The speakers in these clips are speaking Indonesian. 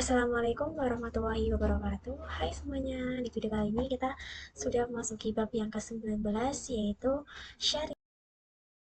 Assalamualaikum warahmatullahi wabarakatuh. Hai semuanya, di video kali ini kita sudah memasuki bab yang ke-19 yaitu sharing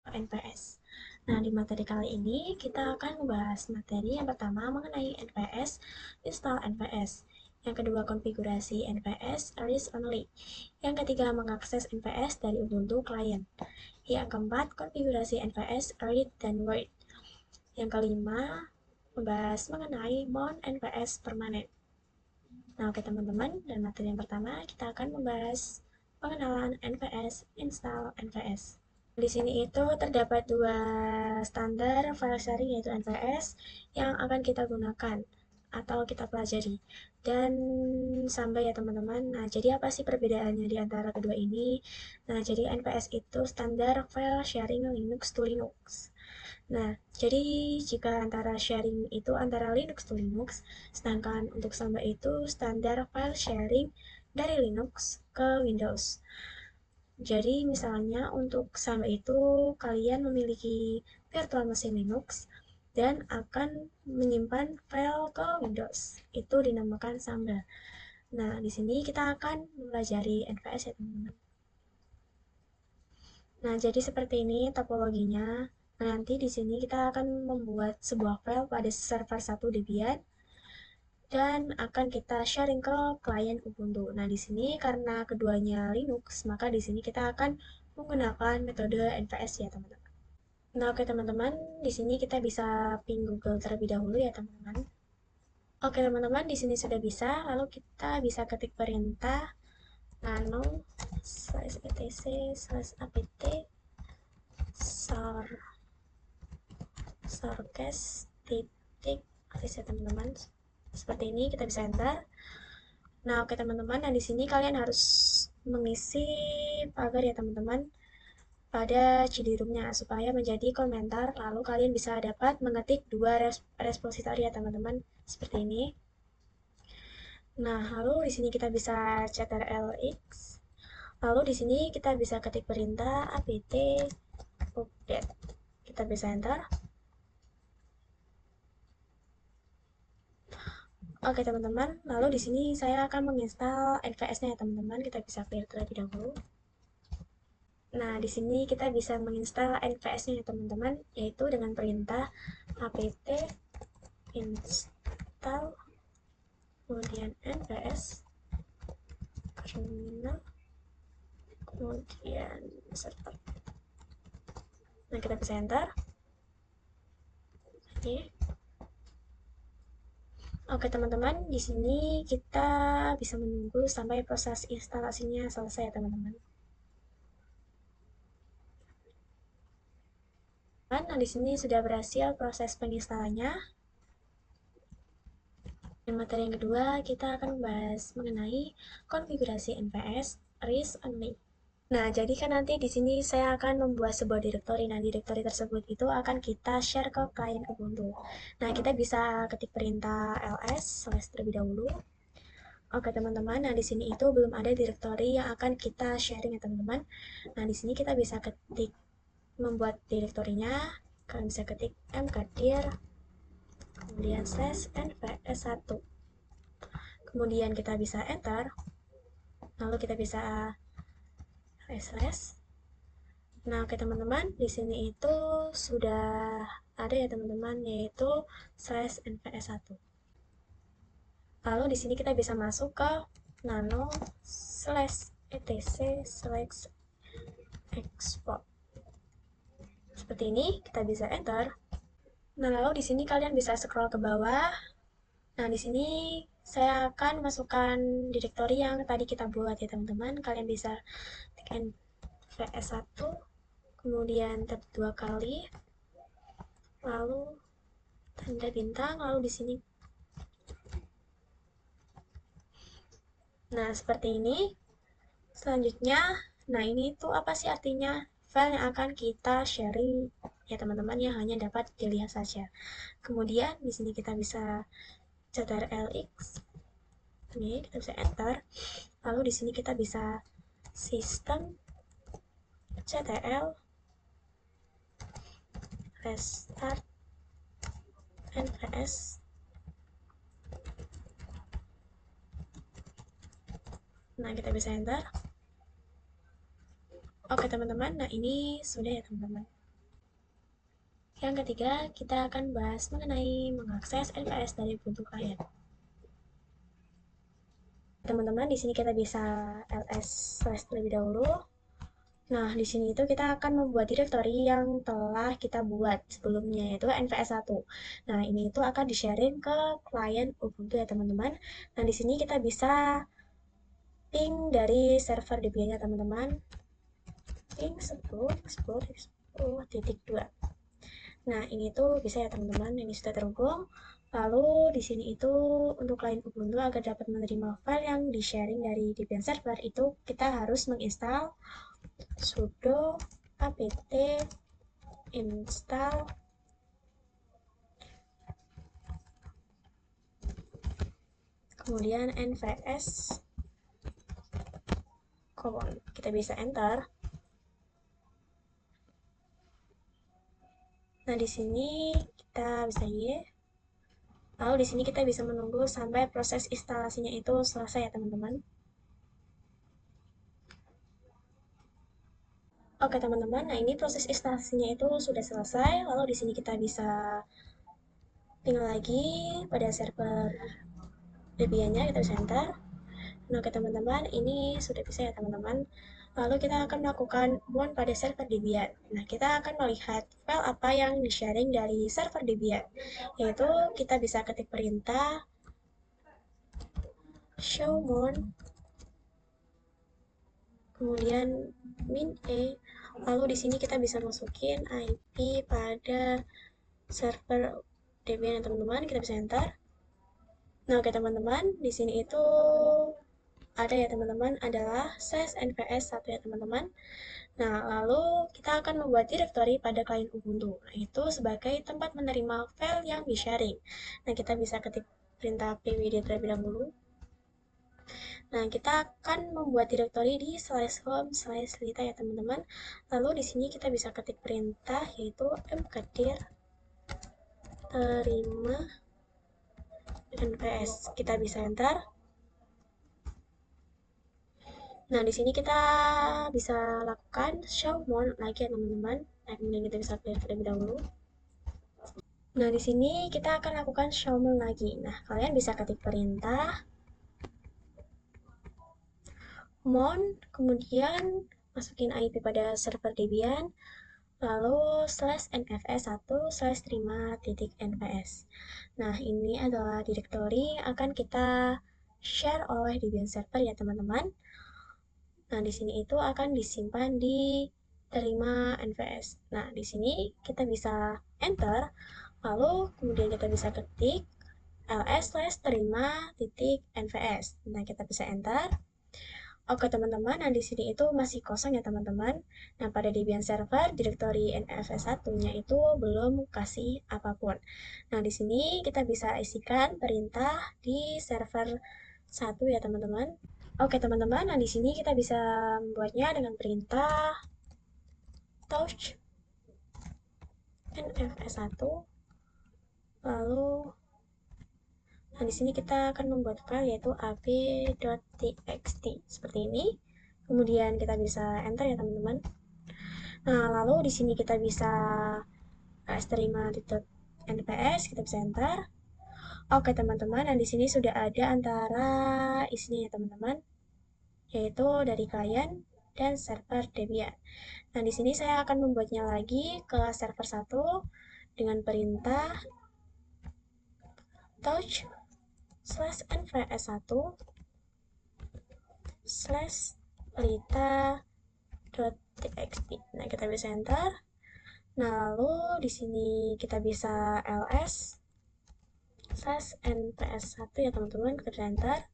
NPS. Nah, di materi kali ini kita akan membahas materi yang pertama mengenai NPS, install NPS. Yang kedua, konfigurasi NPS, read only. Yang ketiga, mengakses NPS dari Ubuntu Client. Yang keempat, konfigurasi NPS, read dan write. Yang kelima, membahas mengenai mount NPS permanen. Nah, oke teman-teman, dan materi yang pertama kita akan membahas pengenalan NPS, install NPS. Di sini itu terdapat dua standar file sharing yaitu NPS yang akan kita gunakan atau kita pelajari. Dan sampai ya teman-teman. Nah, jadi apa sih perbedaannya di antara kedua ini? Nah, jadi NPS itu standar file sharing Linux to Linux. Nah, jadi jika antara sharing itu antara Linux to Linux, sedangkan untuk Samba itu standar file sharing dari Linux ke Windows. Jadi misalnya untuk Samba itu kalian memiliki virtual machine Linux dan akan menyimpan file ke Windows. Itu dinamakan Samba. Nah, di sini kita akan mempelajari NPS ya teman-teman. Nah, jadi seperti ini topologinya. Nah, nanti di sini kita akan membuat sebuah file pada server 1 Debian dan akan kita sharing ke klien Ubuntu. Nah, di sini karena keduanya Linux, maka di sini kita akan menggunakan metode NPS ya, teman-teman. Nah, oke teman-teman, di sini kita bisa ping Google terlebih dahulu ya, teman-teman. Oke, teman-teman, di sini sudah bisa. Lalu kita bisa ketik perintah nano /etc/apt sarcas titik alis ya teman-teman. Seperti ini kita bisa enter. Nah, oke teman-teman, nah di sini kalian harus mengisi pagar ya teman-teman pada cidirumnya supaya menjadi komentar, lalu kalian bisa dapat mengetik dua repository ya teman-teman seperti ini. Nah, lalu di sini kita bisa ctrlx. Lalu di sini kita bisa ketik perintah apt update. Kita bisa enter. Oke teman-teman, lalu di sini saya akan menginstal NVS-nya ya teman-teman. Kita bisa clear terlebih dahulu. Nah, di sini kita bisa menginstal NVS-nya ya teman-teman, yaitu dengan perintah apt install kemudian NVS terminal kemudian server. Nah, kita bisa enter. Oke. Oke teman-teman, di sini kita bisa menunggu sampai proses instalasinya selesai ya teman-teman. Nah, di sini sudah berhasil proses penginstalannya. Dan materi yang kedua, kita akan membahas mengenai konfigurasi NPS read only. Nah, jadi kan nanti di sini saya akan membuat sebuah direktori. Nah, direktori tersebut itu akan kita share ke klien Ubuntu. Nah, kita bisa ketik perintah ls terlebih dahulu. Oke teman-teman, nah di sini itu belum ada direktori yang akan kita sharing ya teman-teman. Nah, di sini kita bisa ketik membuat direktorinya. Kalian bisa ketik mkdir kemudian /nvs1. Kemudian kita bisa enter. Lalu kita bisa slash. Nah, oke teman-teman, di sini itu sudah ada ya teman-teman, yaitu /nvs1. Lalu di sini kita bisa masuk ke nano /etc/export. Seperti ini, kita bisa enter. Nah, lalu di sini kalian bisa scroll ke bawah. Nah, di sini saya akan masukkan direktori yang tadi kita buat ya teman-teman. Kalian bisa tekan VS1, kemudian tab 2 kali, lalu tanda bintang, lalu di sini. Nah, seperti ini. Selanjutnya, nah ini tuh apa sih artinya? File yang akan kita sharing ya teman-teman yang hanya dapat dilihat saja. Kemudian di sini kita bisa ctrlx. Ini kita bisa enter. Lalu di sini kita bisa sistem ctl restart nvs Nah, kita bisa enter. Oke teman-teman, nah ini sudah ya teman-teman. Yang ketiga, kita akan bahas mengenai mengakses NPS dari Ubuntu Client. Teman-teman, di sini kita bisa ls/ terlebih dahulu. Nah, di sini itu kita akan membuat direktori yang telah kita buat sebelumnya, yaitu NPS1. Nah, ini itu akan di-sharing ke klien Ubuntu ya teman-teman. Nah, di sini kita bisa ping dari server Debian-nya teman-teman. Ping 10.10.10.2. Nah, ini tuh bisa ya teman-teman, ini sudah terhubung. Lalu di sini itu untuk klien Ubuntu agar dapat menerima file yang di-sharing dari Debian server itu kita harus menginstal sudo apt install kemudian nvs common. Kita bisa enter. Nah, di sini kita bisa Y. Lalu di sini kita bisa menunggu sampai proses instalasinya itu selesai ya teman-teman. Oke teman-teman, nah ini proses instalasinya itu sudah selesai. Lalu di sini kita bisa tinggal lagi pada server Debian-nya, kita bisa enter. Nah, oke teman-teman, ini sudah bisa ya teman-teman. Lalu kita akan melakukan bound pada server Debian. Nah, kita akan melihat file apa yang di-sharing dari server Debian. Yaitu kita bisa ketik perintah show bound, kemudian min e. Lalu di sini kita bisa masukin IP pada server Debian ya teman-teman. Kita bisa enter. Nah, oke teman-teman, di sini itu ada ya teman-teman, adalah /nps1 ya teman-teman. Nah, lalu kita akan membuat direktori pada klien Ubuntu. Nah, itu sebagai tempat menerima file yang di-sharing. Nah, kita bisa ketik perintah pwd terlebih dahulu. Nah, kita akan membuat direktori di /home/lita ya teman-teman. Lalu di sini kita bisa ketik perintah yaitu mkdir terima nps. Kita bisa enter. Nah, di sini kita bisa lakukan show more lagi ya teman-teman. Nah, kemudian kita bisa clear terlebih dahulu. Nah, di sini kita akan lakukan show more lagi. Nah, kalian bisa ketik perintah mon, kemudian masukin IP pada server Debian, lalu /nfs1/terima.nps. Nah, ini adalah direktori yang akan kita share oleh Debian server ya teman-teman. Nah, di sini itu akan disimpan di terima nvs. Nah, di sini kita bisa enter, lalu kemudian kita bisa ketik ls/terima.nvs. Nah, kita bisa enter. Oke teman-teman, nah di sini itu masih kosong ya teman-teman. Nah, pada Debian server direktori nfs1-nya itu belum kasih apapun. Nah, di sini kita bisa isikan perintah di server 1 ya teman-teman. Oke teman-teman, nah di sini kita bisa membuatnya dengan perintah touch nfs1. Lalu nah di sini kita akan membuat file yaitu ab.txt seperti ini. Kemudian kita bisa enter ya teman-teman. Nah, lalu di sini kita bisa terima.nps, kita bisa enter. Oke teman-teman, nah di sini sudah ada antara isinya ya teman-teman, yaitu dari klien dan server Debian. Nah, di sini saya akan membuatnya lagi ke server 1 dengan perintah touch/nvs1 slash lita.txt. Nah, kita bisa enter. Nah, lalu di sini kita bisa ls/nps1 ya teman-teman, kita bisa enter.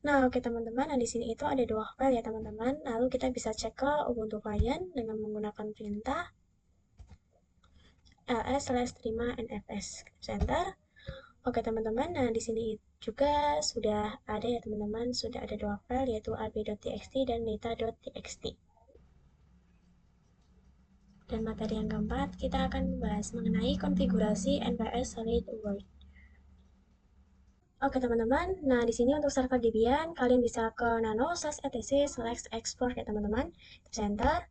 Nah, oke teman-teman, nah di sini itu ada dua file ya teman-teman. Lalu kita bisa cek ke Ubuntu Client dengan menggunakan perintah ls/terima.nfs. Kita bisa enter. Oke teman-teman, nah di sini juga sudah ada ya teman-teman, sudah ada dua file yaitu ab.txt dan data.txt. Dan materi yang keempat, kita akan membahas mengenai konfigurasi NPS Solid World. Oke teman-teman, nah di sini untuk server Debian kalian bisa ke nano/etc/export ya teman-teman. Bisa enter.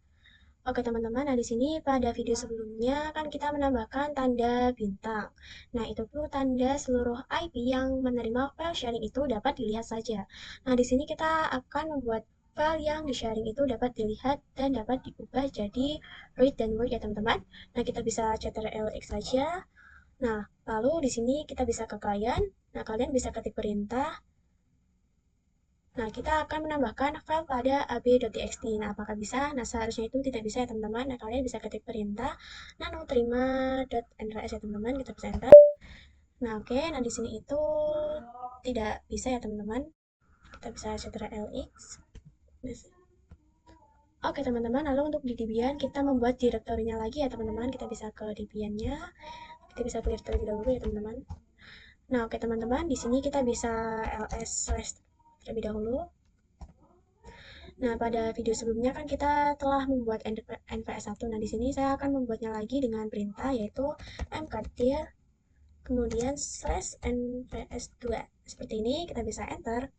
Oke teman-teman, nah di sini pada video sebelumnya kan kita menambahkan tanda bintang. Nah itu tuh tanda seluruh IP yang menerima file sharing itu dapat dilihat saja. Nah di sini kita akan membuat file yang di sharing itu dapat dilihat dan dapat diubah jadi read dan word ya teman-teman. Nah kita bisa ctrl-x saja. Nah lalu di sini kita bisa ke klien. Nah kalian bisa ketik perintah. Nah, kita akan menambahkan file pada ab.txt. Nah, apakah bisa? Nah, seharusnya itu tidak bisa ya teman-teman. Nah, kalian bisa ketik perintah nano terima.nvs ya teman-teman. Kita bisa enter. Nah, oke. Nah, di sini itu tidak bisa ya teman-teman. Kita bisa ctrl-x. Oke teman-teman, lalu untuk di Debian kita membuat direktorinya lagi ya teman-teman. Kita bisa ke Debian-nya. Kita bisa clear terlebih dahulu ya teman-teman. Nah, oke teman-teman, di sini kita bisa ls slash terlebih dahulu. Nah, pada video sebelumnya kan kita telah membuat NVS1. Nah, di sini saya akan membuatnya lagi dengan perintah yaitu mkdir kemudian slash nvs2. Seperti ini, kita bisa enter.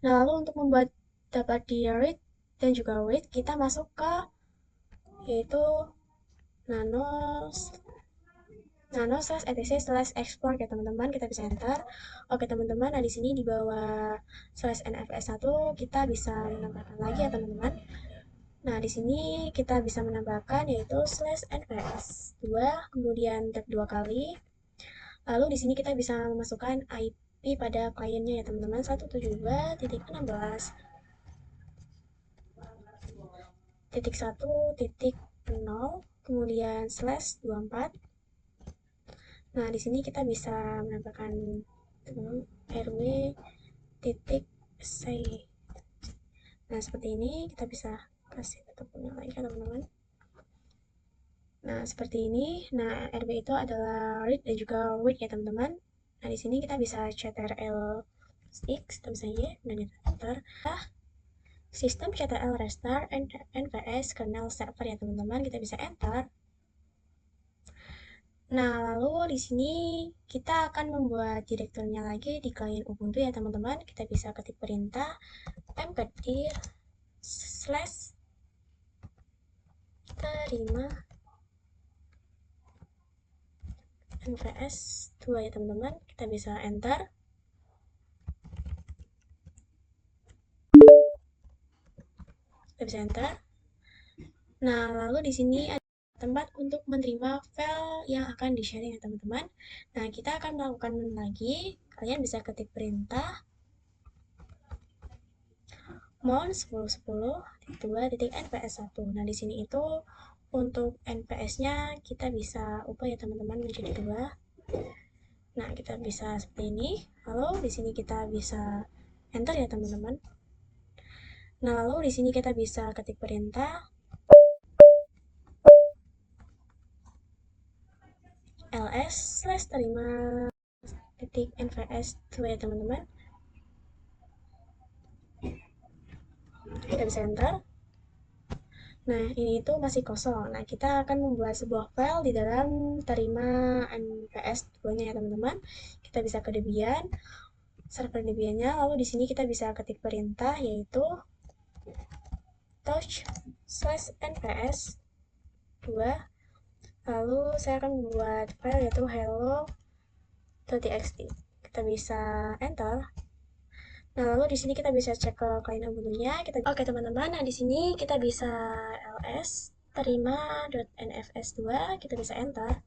Nah, lalu untuk membuat dapat di read dan juga read, kita masuk ke yaitu nano nano/etc/export ya teman-teman, kita bisa enter. Oke teman-teman, nah di sini di bawah /nfs1 kita bisa menambahkan lagi ya teman-teman. Nah, di sini kita bisa menambahkan yaitu /nvs2 kemudian tab 2 kali. Lalu di sini kita bisa memasukkan IP pada kliennya ya teman-teman, 172.16.1.0 kemudian /24. Nah, di sini kita bisa menambahkan rw titik say. Nah, seperti ini kita bisa kasih tutupnya lagi ya teman-teman. Nah, seperti ini. Nah, RB itu adalah read dan juga wait ya teman-teman. Nah, di sini kita bisa ctrl+x, kita bisa y dan enter. Sistem ctrl restart nvs kernel server ya teman-teman, kita bisa enter. Nah, lalu di sini kita akan membuat direkturnya lagi di klien Ubuntu ya teman-teman. Kita bisa ketik perintah mkdir slash terima nvs 2 ya teman-teman. Kita bisa enter. Kita bisa enter. Nah, lalu di sini ada tempat untuk menerima file yang akan di-sharing ya teman-teman. Nah, kita akan melakukan lagi. Kalian bisa ketik perintah mon 10.10.2.nps1. Nah, di sini itu untuk nps-nya kita bisa ubah ya teman-teman menjadi 2. Nah, kita bisa seperti ini. Lalu di sini kita bisa enter ya teman-teman. Nah, lalu di sini kita bisa ketik perintah ls/terima.nvs2 ya teman-teman. Kita bisa enter. Nah, ini itu masih kosong. Nah, kita akan membuat sebuah file di dalam terima nps2-nya ya teman-teman. Kita bisa ke Debian, server Debian-nya, lalu di sini kita bisa ketik perintah yaitu touch/nps2. Lalu saya akan membuat file yaitu hello.txt. Kita bisa enter. Nah, lalu di sini kita bisa cek ke klien Ubuntu-nya. Oke, teman-teman. Nah, di sini kita bisa ls terima.nfs2, kita bisa enter.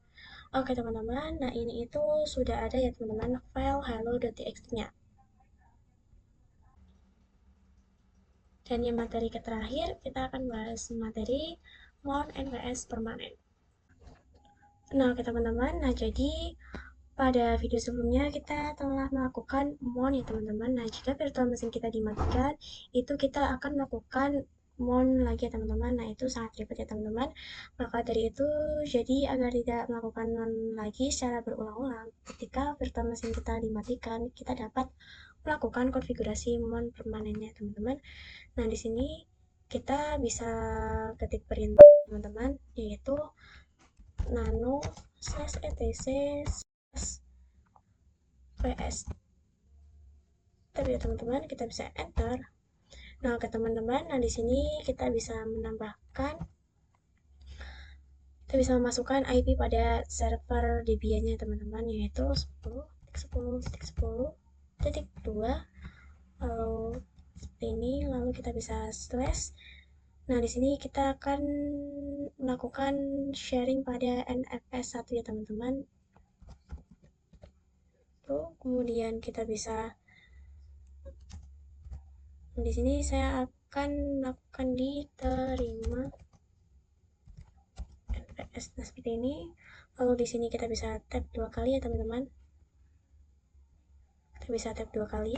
Oke, teman-teman. Nah, ini itu sudah ada ya, teman-teman, file hello.txt-nya. Dan yang materi terakhir, kita akan bahas materi mon nvs permanen. Nah, oke teman-teman. Nah, jadi pada video sebelumnya kita telah melakukan mon ya teman-teman. Nah, jika virtual mesin kita dimatikan, itu kita akan melakukan mon lagi ya teman-teman. Nah, itu sangat ribet ya teman-teman. Maka dari itu, jadi agar tidak melakukan mon lagi secara berulang-ulang, ketika virtual mesin kita dimatikan, kita dapat melakukan konfigurasi mon permanennya teman-teman. Nah, di sini kita bisa ketik perintah teman-teman, yaitu nano/etc NFS. Tapi ya teman-teman, kita bisa enter. Nah, oke teman-teman, nah di sini kita bisa menambahkan, kita bisa memasukkan IP pada server Debian-nya teman-teman, yaitu 10.10.10.2. Lalu seperti ini, lalu kita bisa slash. Nah, di sini kita akan melakukan sharing pada NFS 1 ya teman-teman. Tuh, kemudian kita bisa, di sini saya akan melakukan diterima NFS. Nah, seperti ini. Lalu di sini kita bisa tap 2 kali ya teman-teman. Kita bisa tap 2 kali.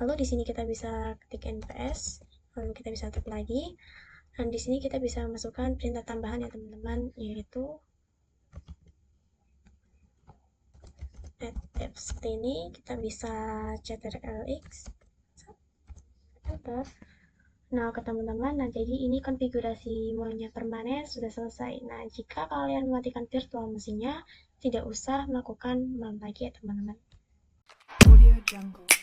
Lalu di sini kita bisa ketik NPS, lalu kita bisa tap lagi. Dan di sini kita bisa masukkan perintah tambahan ya teman-teman, yaitu tab seperti ini. Kita bisa ctrlx, enter. Nah, oke teman-teman, nah jadi ini konfigurasi monyet permanen sudah selesai. Nah, jika kalian mematikan virtual mesinnya, tidak usah melakukan mount lagi ya teman-teman. Audio Jungle.